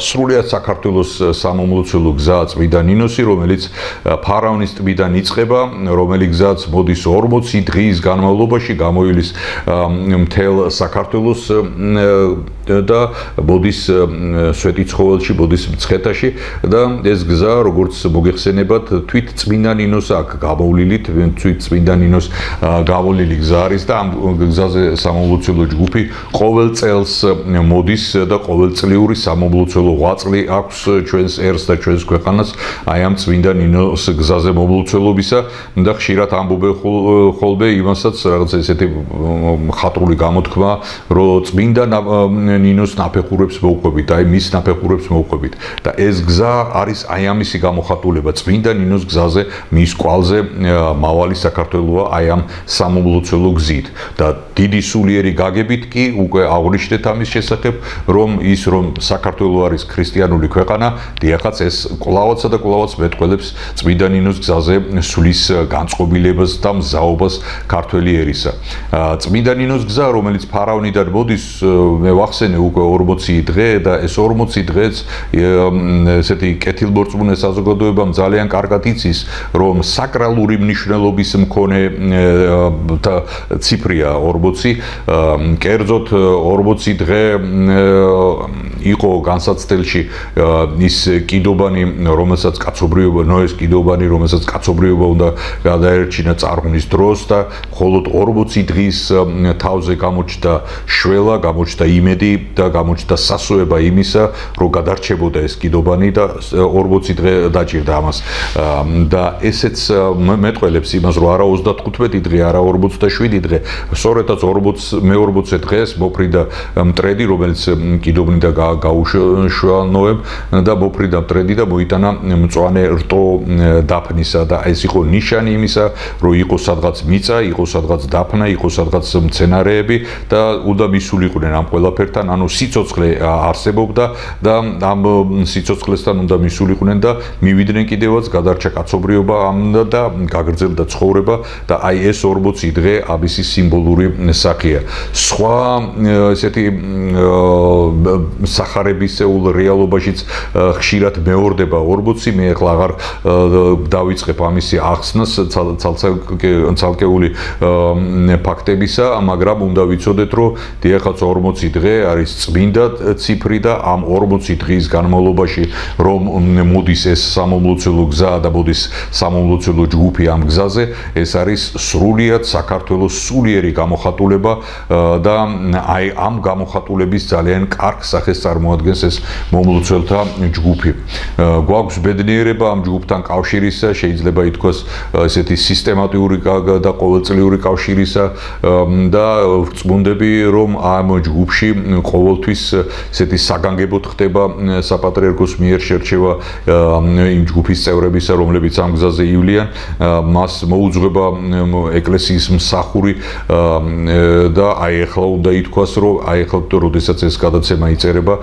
სრულიად საქართველოს სამომლოცველო გზა წმინდა ნინოსი, რომელიც ფარავნის ტბიდან იწყება, რომელიც გზაც მოდის 40 დღის განმავლობაში გამოივლის მთელ საქართველოს და ბოდის სვეტიცხოველში, ბოდის მცხეთაში და ეს გზა, როგორც მოგეხსენებათ, თვით წმინდა ნინოს აქ გამოვლილი, თვით წმინდა ნინოს გამოვლილი გზა არის და ამ გზაზე სამომლოცველო ჯგუფი ყოველ წელს მოდის და ყოველწლიური სამომლოცველო ღვაწლი აქვს ჩვენს ერს და ჩვენს ქვეყანას აი ამ წმინდა ნინოს გზაზე მომლოცველობისა და ხშირად ამბობენ ხოლმე იმასაც რაღაც ესეთი ხატრული გამოთქმა, რომ წმინდა ნინოს ნაფეხურებს მოვყვებით, აი მის ნაფეხურებს მოვყვებით და ეს გზა არის აი ამისი გამოხატულება წმინდა ნინოს გზაზე, მის კვალზე მავალი საქართველოა აი ამ სამომლოცველო გზით და დიდი სულიერი გაგებით კი უკვე აღნიშნეთ ამის შესახებ, რომ საქართველო არის ქრისტიანული ქვეყანა, დიახაც ეს კვლავაც და კვლავაც მეტყველებს წმინდა ნინოს გზაზე სulis განწყობილებას და მზაობას ქართველი ერისა. წმინდა ნინოს გზა, რომელიც ფარავნიდან მოდის, მე ვახსენე უკვე 40 დღე და ეს 40 დღეც ესეთი კეთილმორწმუნე საზოგადოებამ ძალიან კარგად იცის, რომ საკრალური მნიშვნელობის მქონე ციფრია 40, კერძოდ 40 დღე იყო განსაცდელში ის კიდობანი, რომელსაც კაცობრიობა, ნოეს კიდობანი, რომელსაც კაცობრიობა უნდა გადაერჩინა წარღვნის დროს და მხოლოდ 40 დღის თავზე გამოჩნდა შველა, გამოჩნდა იმედი და გამოჩნდა სასოება იმისა, რომ გადარჩებოდა ეს კიდობანი და 40 დღე დაჭირდა ამას. და ესეც მეტყველებს იმას, რომ არა 35 დღე, არა 47 დღე, სწორედაც 40 დღეს მოფრიდა მტრედი, რომელიც კიდობნიდან გაუშვა ნოემ და მოფრიდა მტრედი და მოიტანა მწვანე რტო დაფნისა და ეს იყო ნიშანი იმისა, რომ იყო სადღაც მიწა, იყო სადღაც დაფნა, იყო სადღაც მცენარეები და უნდა მისულიყვნენ ამ ყველაფერთან, ანუ სიცოცხლე არსებობდა და ამ სიცოცხლესთან უნდა მისულიყვნენ და მივიდნენ კიდევაც გადარჩა კაცობრიობა და გაგრძელდა ცხოვრება და აი ეს 40 დღე ამისი სიმბოლური სახეა. სხვა ესეთი სახარებისეულ რეალობაშიც ხშირად მეორდება 40, მე ახლა აღარ დავიწყებ ამისი ახსნას ცალკეული ფაქტებისა, მაგრამ უნდა ვიცოდეთ, რომ დიახაც 40 დღე არის წმინდა ციფრი და ამ 40 დღის განმავლობაში რომ მოდის ეს სამომლოცველო გზა და მოდის სამომლოცველო ჯგუფი ამ გზაზე, ეს არის სრულიად საქართველოს სულიერი გამოხატულება და აი ამ გამოხატულების ძალიან კარგ სახეს წარმოადგენს ეს მომლოცველთა ჯგუფი. გვაქვს ბედნიერება ამ ჯგუფთან კავშირისა, შეიძლება ითქვას ესეთი სისტემატიური და ყოველწლიური კავშირისა და ვწმუნდები, რომ ამ ჯგუფში ყოველთვის ესეთი საგანგებოდ ხდება საპატრიარქოს მიერ შერჩევა იმ ჯგუფის წევრებისა, რომლებიც ამ გზაზე ივლიან, მას მოუძღვება ეკლესიის მსახური და აი ახლა უნდა ითქვას, რომ აი ახლა როდესაც ეს გადაცემა იწერება,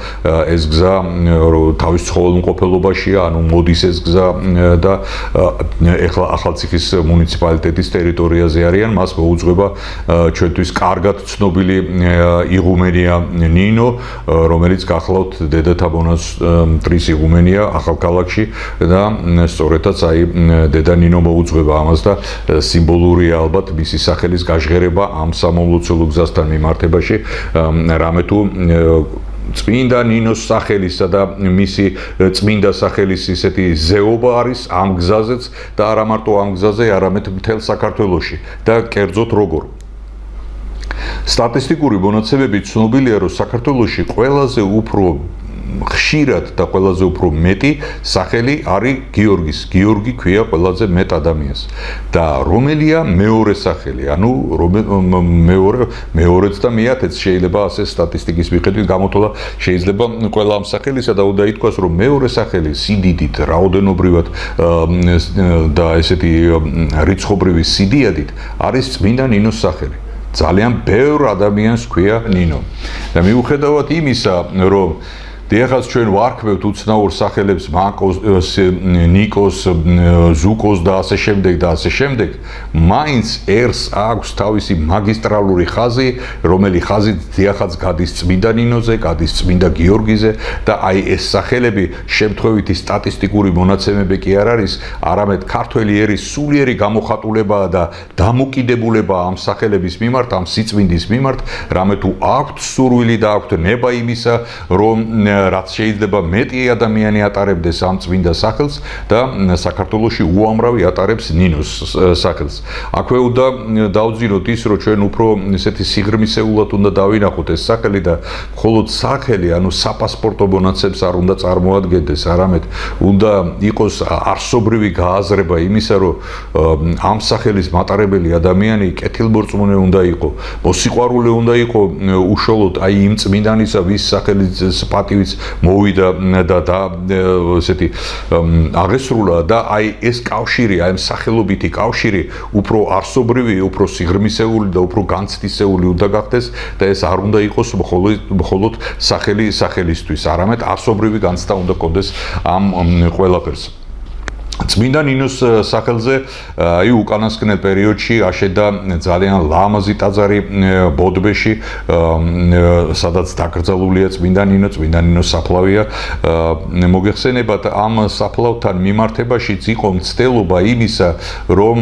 ეს გზა თავის ცხოველმყოფელობაშია, ანუ მოდის ეს გზა და ახლა ახალციხის მუნიციპალიტეტის ტერიტორიაზე არიან, მას მოუძღვება ჩვენთვის კარგად ცნობილი იღუმენია ნინო, რომელიც გახლავთ დედათა მონასტრის იღუმენია ახალქალაქში და სწორედაც აი დედა ნინო მოუძღვება ამას და სიმბოლურია ალბათ მისი სახელის გაჟღერება ამ სამომლოცველო გზასთან მიმართებაში, რამე თუ წმინდა ნინოს სახელისა და მისი წმინდა სახელის ისეთი ზეობა არის ამ გზაზეც და არა მარტო ამ გზაზე, არამედ მთელ საქართველოში და კერძოდ როგორ. სტატისტიკური მონაცემებით ცნობილია, რომ საქართველოში ყველაზე უფრო ხშირად და ყველაზე უფრო მეტი სახელი არის გიორგის. გიორგი ქვია ყველაზე მეტ ადამიანს. და რომელია მეორე სახელი? ანუ მეორეც და მეათეც შეიძლება ასე სტატისტიკის მიხედვით გამოთვალა შეიძლება ყველა ამ სახელისა და უნდა ითქვას, რომ მეორე სახელი სიდიდით, რაოდენობრივად და ესეთი რიცხობრივი სიდიადით არის წმინდა ნინოს სახელი. ძალიან ბევრ ადამიანს ქვია ნინო. და მიუხედავად იმისა, რომ დიახაც ჩვენ ვარქმევთ უცნაურ სახელებს მაკოს, ნიკოს, ზუკოს და ასე შემდეგ, მაინც ერს აქვს თავისი მაგისტრალური ხაზი, რომელი ხაზი დიახაც გადის წმინდა ნინოზე, გადის წმინდა გიორგიზე და აი ეს სახელები შემთხვევითი სტატისტიკური მონაცემები კი არ არის, არამედ ქართველი ერის სულიერი გამოხატულებაა და დამოკიდებულება ამ სახელების მიმართ, ამ სიწმინდის მიმართ, რამე თუ აქვთ სურვილი და აქვთ ნება იმისა, რომ რაც შეიძლება მეტი ადამიანი ატარებდეს ამ წმინდა სახელს და საქართველოში უამრავი ატარებს ნინოს სახელს. აქვე უნდა დავძინოთ ის, რომ ჩვენ უფრო ესეთი სიღრმისეულად უნდა დავინახოთ ეს სახელი და მხოლოდ სახელი, ანუ საპასპორტო მონაცემს არ უნდა წარმოადგენდეს, არამედ უნდა იყოს არსობრივი გააზრება იმისა, რომ ამ სახელის მატარებელი ადამიანი კეთილმორწმუნე უნდა იყო, მოსიყვარულე უნდა იყო უშუალოდ აი იმ წმინდანისა, ვის სახელის პატივიც მოვიდა და ესეთი აღესრულა და აი ეს კავშირი, აი ამ სახელობითი კავშირი უფრო არსობრივი, უფრო სიღრმისეული და უფრო განცდისეული უნდა გახდეს და ეს არ უნდა იყოს მხოლოდ სახელისთვის, არამედ არსობრივი განცდა უნდა კონდეს ამ ყველაფერს. წმინდა ნინოს სახელზე აი უკანასკნელ პერიოდში აშენდა ძალიან ლამაზი ტაძარი ბოდბეში, სადაც დაკრძალულია წმინდა ნინოს საფლავია. მოგეხსენებათ ამ საფლავთან მიმართებაშიც იყო მცდელობა იმისა, რომ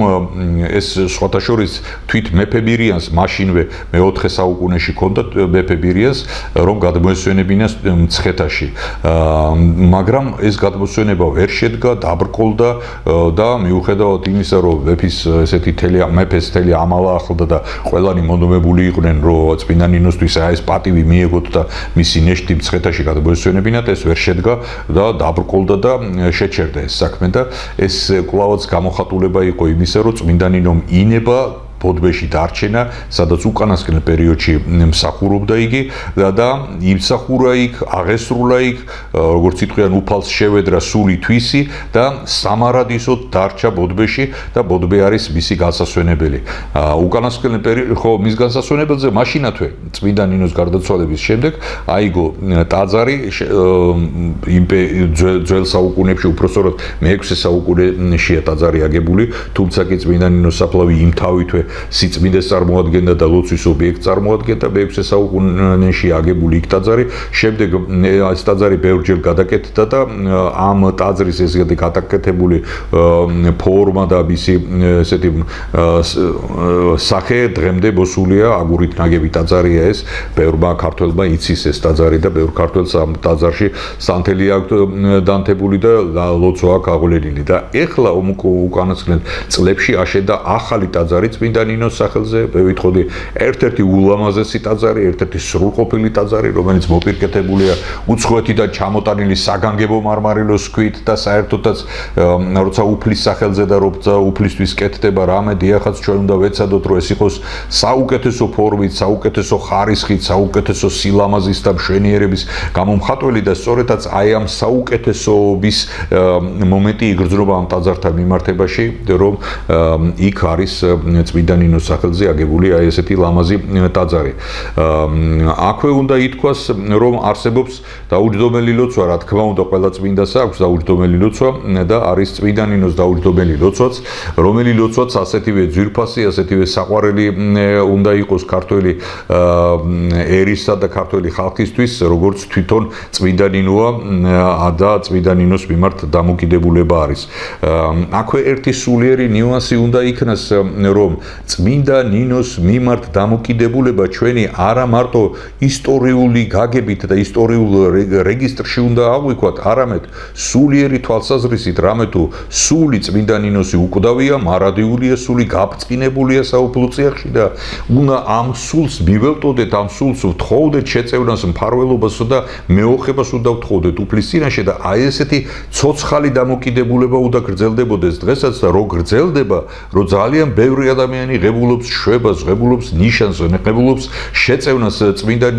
ეს სხვათა შორის თვით მეფე ბირიანს მაშინვე მე-4 საუკუნეში ჰქონდა მეფე ბირიანს, რომ გადმოესვენებინა მცხეთაში. მაგრამ ეს გადმოსვენება ვერ შედგა, დაბრკოლდა და მიუხედავად იმისა, რომ მეფეს თელი ამალა ახლდა და ყველანი მონდომებული იყვნენ, რომ წმინდა ნინოსთვის ეს პატივი მიეგოთ და მისი ნეშტი მცხეთაში გადმოესვენებინათ, ეს ვერ შედგა და დაბრკოლდა და შეჩერდა ეს საქმე და ეს კვლავაც გამოხატულება იყო იმისა, რომ წმინდა ნინომ ინება ბოდბეში დარჩენა, სადაც უკანასკნელ პერიოდში მსახურობდა იგი და იმსახურა იქ, აღესრულა იქ, როგორც იტყვიან, უფალს შევედრა სული თვისი და სამარადისოდ დარჩა ბოდბეში და ბოდბე არის მისი განსასვენებელი. უკანასკნელ ხო მის განსასვენებელზე მაშინათვე წმინდა ნინოს გარდაცვალების შემდეგ აიგო ტაძარი ძველ საუკუნეებში, უფრო სწორად მე-6 საუკუნეშია ტაძარი აგებული, თუმცა კი წმინდა ნინოს საფლავი იმთავითვე სიწმინდეს წარმოადგენდა და ლოცვის ობიექტს წარმოადგენდა მე-6 საუკუნეში აგებული იქ ტაძარი. შემდეგ ეს ტაძარი ბევრჯერ გადაკეთდა და ამ ტაძრის ესეთი გადაკეთებული ფორმა და მისი ესეთი სახე დღემდე მოსულია, აგურით ნაგები ტაძარია ეს. ბევრმა ქართველმა იცის ეს ტაძარი და ბევრ ქართველს ამ ტაძარში სანთელი აქვს დანთებული და ლოცვა აქვს აღვლენილი და ეხლა უკანასკნელ წლებში აშენდა ახალი ტაძარი წმინდა ნინოს სახელზე. მე ვიტყოდი, ერთ-ერთი ულამაზესი ტაძარი, ერთ-ერთი სრულყოფილი ტაძარი, რომელიც მოპირკეთებულია უცხოეთიდან ჩამოტანილი საგანგებო მარმარილოს ქვით და საერთოდაც როცა უფლის სახელზე და როცა უფლისთვის კეთდება რამე, დიახაც ჩვენ უნდა ვეცადოთ, რომ ეს იყოს საუკეთესო ფორმით, საუკეთესო ხარისხით, საუკეთესო სილამაზის და მშვენიერების გამომხატველი და სწორედაც აი ამ საუკეთესოების მომენტი იგრძნობა ამ ტაძართან მიმართებაში, რომ იქ არის წმინდა ნინოს სახელზე აგებული აი ესეთი ლამაზი ტაძარი. აქვე უნდა ითქვას, რომ არსებობს დაუჯდომელი ლოცვა, რა თქმა უნდა, ყველა წმინდას აქვს დაუჯდომელი ლოცვა და არის წმინდა ნინოს დაუჯდომელი ლოცვაც, რომელი ლოცვაც ასეთივე ძვირფასი, ასეთივე საყვარელი უნდა იყოს ქართველი ერისა და ქართველი ხალხისთვის, როგორც თვითონ წმინდა ნინოა და წმინდა ნინოს მიმართ დამოკიდებულება არის. აქვე ერთი სულიერი ნიუანსი უნდა იქნას, რომ წმინდა ნინოს მიმართ დამოკიდებულება ჩვენი არა მარტო ისტორიული გაგებით და ისტორიულ რეგისტრში უნდა აღვიქვათ, არამედ სულიერი თვალსაზრისით, რამე თუ სული წმინდა ნინოსი უკვდავია, მარადიულია, სული გაბწყინებულია საუფლო წიაღში და უნდა ამ სულს მიველტოდეთ, ამ სულს ვთხოვდეთ შეწევნას, მფარველობასო და მეოხებას უნდა ვთხოვდეთ უფლის წინაშე და აი ესეთი ცოცხალი დამოკიდებულება უნდა გრძელდებოდეს დღესაც და რო გრძელდება, რო ძალიან ბევრი ადამიანი ადამიანი ღებულობს შვებას, ღებულობს ნიშანს, ღებულობს შეწევნას წმინდა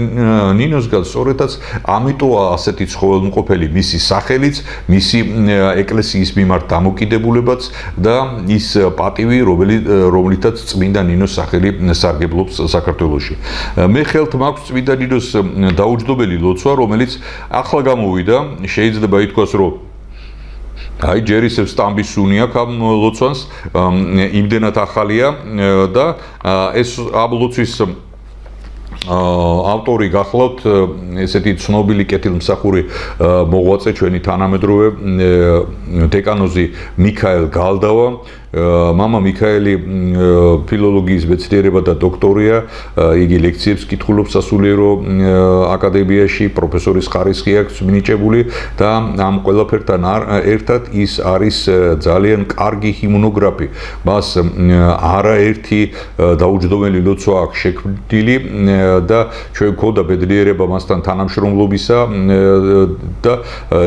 ნინოსგან, სწორედაც ამიტოა ასეთი ცხოველმყოფელი მისი სახელიც, მისი ეკლესიის მიმართ დამოკიდებულებაც და ის პატივი, რომლითაც წმინდა ნინოს სახელი სარგებლობს საქართველოში. მე ხელთ მაქვს წმინდა ნინოს დაუჯდომელი ლოცვა, რომელიც ახლა გამოვიდა, შეიძლება ითქვას, რომ აი ჯერისებს სტამბის სუნი აქვს ამ ლოცვას, იმდენად ახალია და ეს ამ ლოცვის ავტორი გახლავთ ესეთი ცნობილი კეთილმსახური მოღვაწე ჩვენი თანამედროვე დეკანოზი მიქაელ გალდავა. მამა მიქაელი ფილოლოგიის მეცნიერება და დოქტორია, იგი ლექციებს კითხულობს სასულიერო აკადემიაში, პროფესორის ხარისხი აქვს მინიჭებული და ამ ყველაფერთან ერთად ის არის ძალიან კარგი ჰიმნოგრაფი. მას არაერთი დაუჯდომელი ლოცვა აქვს შექმნილი და ჩვენ გვქონდა ბედნიერება მასთან თანამშრომლობისა და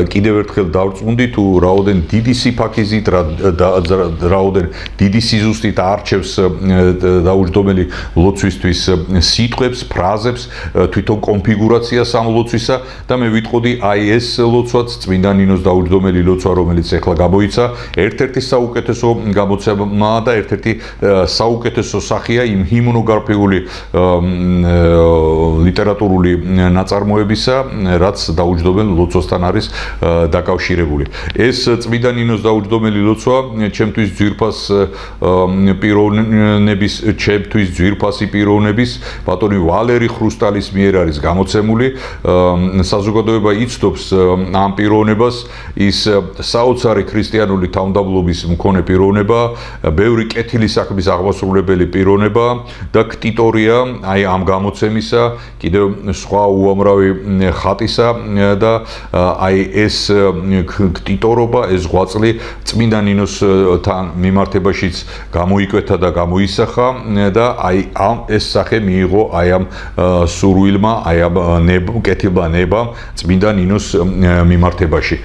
კიდევ ერთხელ დავწმუნდი თუ რაოდენ დიდი სიფაქიზით დიდი სიზუსტით არჩევს დაუჯდომელი ლოცვისთვის სიტყვებს, ფრაზებს, თვითონ კონფიგურაციას ამ ლოცვისა და მე ვიტყოდი აი ეს ლოცვაც წმინდა ნინოს დაუჯდომელი ლოცვა, რომელიც ახლა გამოიცა, ერთ-ერთი საუკეთესო გამოცემაა და ერთ-ერთი საუკეთესო სახეა იმ ჰიმნოგრაფიული ლიტერატურული ნაწარმოებისა, რაც დაუჯდომელ ლოცვასთან არის დაკავშირებული. ეს წმინდა ნინოს დაუჯდომელი ლოცვა ჩემთვის ჩემთვის ძვირფასი პიროვნების ბატონი ვალერი ხრუსტალის მიერ არის გამოცემული. საზოგადოება იცნობს ამ პიროვნებას, ის საოცარი ქრისტიანული თავმდაბლობის მქონე პიროვნება, ბევრი კეთილი საქმის აღმასრულებელი პიროვნება და ქტიტორია აი ამ გამოცემისა, კიდევ სხვა უამრავი ხატისა და აი ეს ქტიტორობა, ეს ღვაწლი წმინდა ნინოსთან მიმართებაშიც გამოიკვეთა და გამოისახა და აი ეს სახე მიიღო აი ამ სურვილმა, აი ამ კეთილმა ნებამ წმინდა ნინოს მიმართებაში.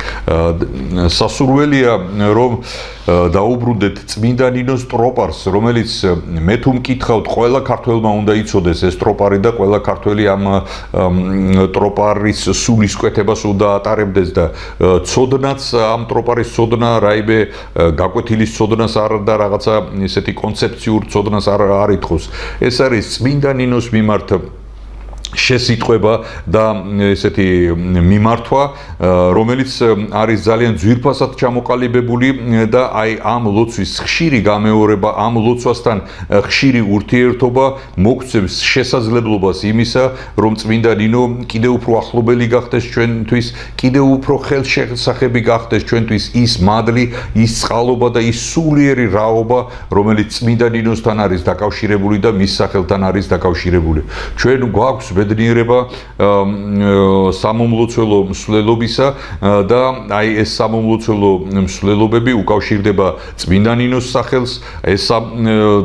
სასურველია რომ დაუბრუნდეთ წმინდა ნინოს ტროპარს, რომელიც მე თუ მკითხავთ, ყველა ქართველმა უნდა იცოდეს ეს ტროპარი და ყველა ქართველი ამ ტროპარის სულისკვეთებას უნდა ატარებდეს და ცოდნაც ამ ტროპარის ცოდნა რაიმე გაკვეთილის ცოდნას არ და რაღაცა ესეთი კონცეფციურ ცოდნას არ ითხოვს. ეს არის წმინდა ნინოს მიმართ შესიტყვება და ესეთი მიმართვა, რომელიც არის ძალიან ძვირფასად ჩამოყალიბებული და აი ამ ლოცვის ხშირი გამეორება, ამ ლოცვასთან ხშირი ურთიერთობა მოგცემს შესაძლებლობას იმისა, რომ წმინდა ნინო კიდევ უფრო ახლობელი გახდეს ჩვენთვის, კიდევ უფრო ხელშესახები გახდეს ჩვენთვის ის მადლი, ის წყალობა და ის სულიერი რაობა, რომელიც წმინდა ნინოსთან არის დაკავშირებული და მის სახელთან არის დაკავშირებული. ჩვენ გვაქვს ბედნიერება სამომლოცველო მსვლელობისა და აი ეს სამომლოცველო მსვლელობები უკავშირდება წმინდა ნინოს სახელს, ეს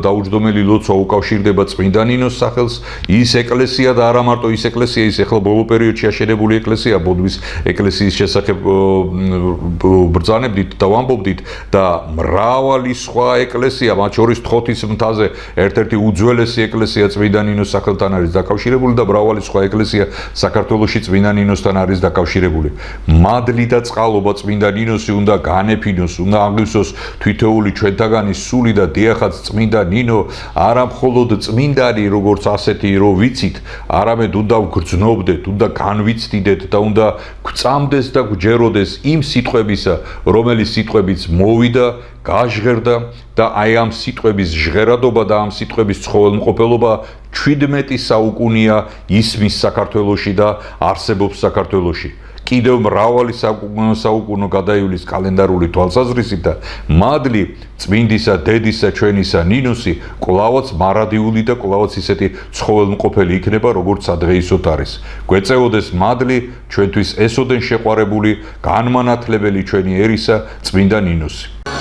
დაუჯდომელი ლოცვა უკავშირდება წმინდა ნინოს სახელს, ის ეკლესია და არა მარტო ის ეკლესია, ის ახლა ბოლო პერიოდში აშენებული ეკლესია, ბოდვის ეკლესიის შესახებ ბრძანებდით და ვამბობდით და მრავალი სხვა ეკლესია, მათ შორის თოთის მთაზე ერთ-ერთი უძველესი ეკლესია წმინდა ნინოს სახელთან არის დაკავშირებული და მრავალი სხვა ეკლესია საქართველოში წმინდა ნინოსთან არის დაკავშირებული. მადლი და წყალობა წმინდა ნინოსი უნდა განეფინოს, უნდა აღივსოს თითოეული ჩვენთაგანი სული და დიახაც წმინდა ნინო არა მხოლოდ წმინდანი როგორც ასეთი რომ ვიცით, არამედ უნდა ვგრძნობდეთ, უნდა განვიცდიდეთ და უნდა გვწამდეს და გვჯეროდეს იმ სიტყვებისა, რომელიც სიტყვებიც მოვიდა, გაჟღერდა და აი ამ სიტყვების ჟღერადობა და ამ სიტყვების ცხოველმყოფელობა 17 საუკუნია ისმის საქართველოში და არსებობს საქართველოში. კიდევ მრავალი საუკუნო გადაივლის კალენდარული თვალსაზრისით და მადლი წმინდისა დედისა ჩვენისა ნინოსი კვლავაც მარადიული და კვლავაც ისეთი ცხოველმყოფელი იქნება როგორც სადღეისოდ არის. გვეწეოდეს მადლი ჩვენთვის ესოდენ შეყვარებული განმანათლებელი ჩვენი ერისა წმინდა ნინოსი.